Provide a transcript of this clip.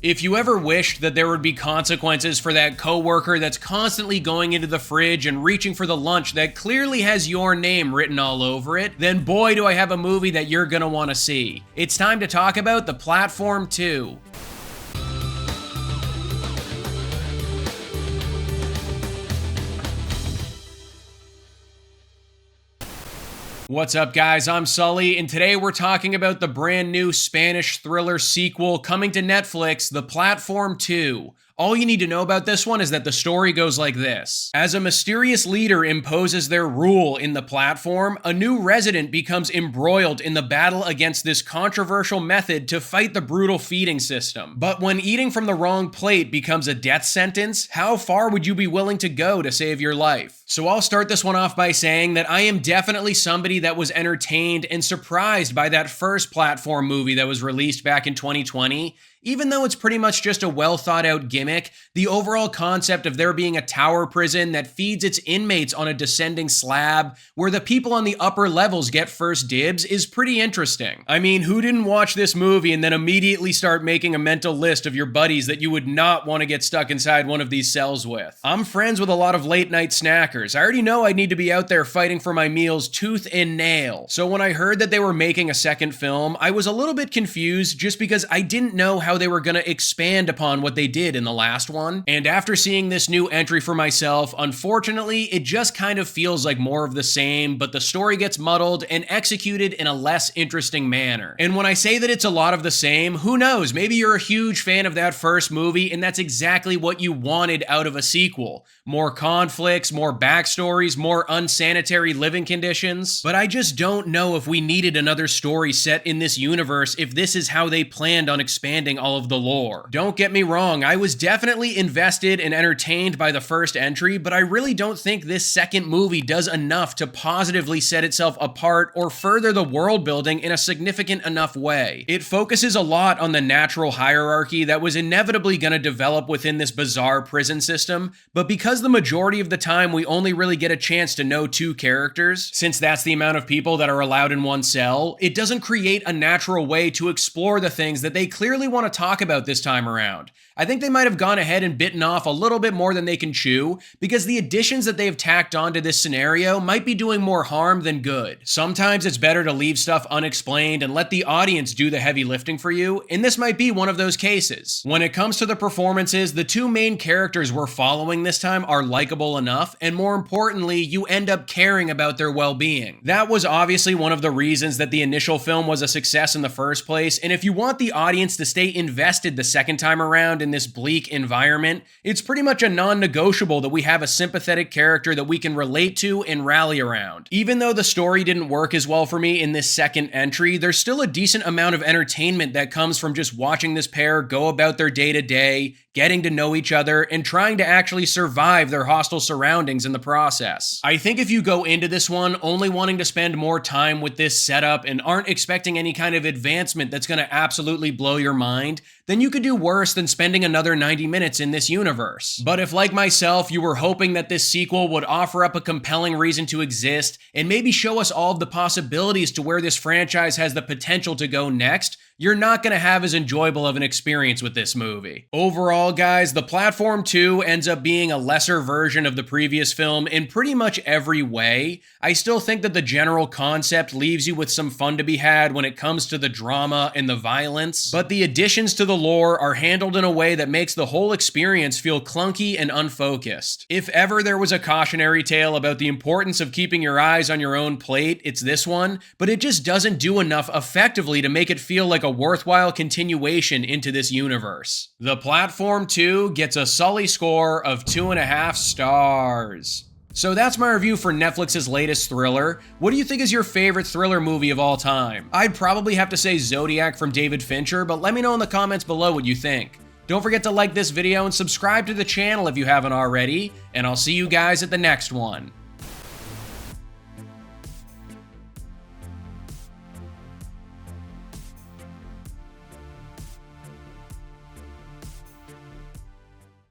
If you ever wished that there would be consequences for that coworker that's constantly going into the fridge and reaching for the lunch that clearly has your name written all over it, then boy do I have a movie that you're gonna want to see. It's time to talk about The Platform 2. What's up, guys? I'm Sully, and today we're talking about the brand new Spanish thriller sequel coming to Netflix, The Platform 2. All you need to know about this one is that the story goes like this. As a mysterious leader imposes their rule in the platform, a new resident becomes embroiled in the battle against this controversial method to fight the brutal feeding system. But when eating from the wrong plate becomes a death sentence, how far would you be willing to go to save your life? So I'll start this one off by saying that I am definitely somebody that was entertained and surprised by that first platform movie that was released back in 2020. Even though it's pretty much just a well thought out gimmick, the overall concept of there being a tower prison that feeds its inmates on a descending slab, where the people on the upper levels get first dibs, is pretty interesting. I mean, who didn't watch this movie and then immediately start making a mental list of your buddies that you would not want to get stuck inside one of these cells with? I'm friends with a lot of late night snackers. I already know I need to be out there fighting for my meals tooth and nail. So when I heard that they were making a second film, I was a little bit confused just because I didn't know how they were going to expand upon what they did in the last one. And after seeing this new entry for myself, unfortunately, it just kind of feels like more of the same, but the story gets muddled and executed in a less interesting manner. And when I say that it's a lot of the same, who knows? Maybe you're a huge fan of that first movie and that's exactly what you wanted out of a sequel. More conflicts, more backstories, more unsanitary living conditions. But I just don't know if we needed another story set in this universe if this is how they planned on expanding all of the lore. Don't get me wrong, I was definitely invested and entertained by the first entry, but I really don't think this second movie does enough to positively set itself apart or further the world building in a significant enough way. It focuses a lot on the natural hierarchy that was inevitably going to develop within this bizarre prison system, but because the majority of the time we only really get a chance to know two characters, since that's the amount of people that are allowed in one cell, it doesn't create a natural way to explore the things that they clearly want to talk about this time around. I think they might have gone ahead and bitten off a little bit more than they can chew, because the additions that they've tacked onto this scenario might be doing more harm than good. Sometimes it's better to leave stuff unexplained and let the audience do the heavy lifting for you, and this might be one of those cases. When it comes to the performances, the two main characters we're following this time are likable enough, and more importantly, you end up caring about their well-being. That was obviously one of the reasons that the initial film was a success in the first place, and if you want the audience to stay invested the second time around in this bleak environment, it's pretty much a non-negotiable that we have a sympathetic character that we can relate to and rally around. Even though the story didn't work as well for me in this second entry, there's still a decent amount of entertainment that comes from just watching this pair go about their day-to-day, getting to know each other, and trying to actually survive their hostile surroundings in the process. I think if you go into this one only wanting to spend more time with this setup and aren't expecting any kind of advancement that's going to absolutely blow your mind, then you could do worse than spending another 90 minutes in this universe. But if, like myself, you were hoping that this sequel would offer up a compelling reason to exist and maybe show us all of the possibilities to where this franchise has the potential to go next, you're not going to have as enjoyable of an experience with this movie. Overall, guys, The Platform 2 ends up being a lesser version of the previous film in pretty much every way. I still think that the general concept leaves you with some fun to be had when it comes to the drama and the violence, but the additions to the lore are handled in a way that makes the whole experience feel clunky and unfocused. If ever there was a cautionary tale about the importance of keeping your eyes on your own plate, it's this one, but it just doesn't do enough effectively to make it feel like a worthwhile continuation into this universe. The Platform 2 gets a Sully score of 2.5 stars. So that's my review for Netflix's latest thriller. What do you think is your favorite thriller movie of all time? I'd probably have to say Zodiac from David Fincher, but let me know in the comments below what you think. Don't forget to like this video and subscribe to the channel if you haven't already, and I'll see you guys at the next one.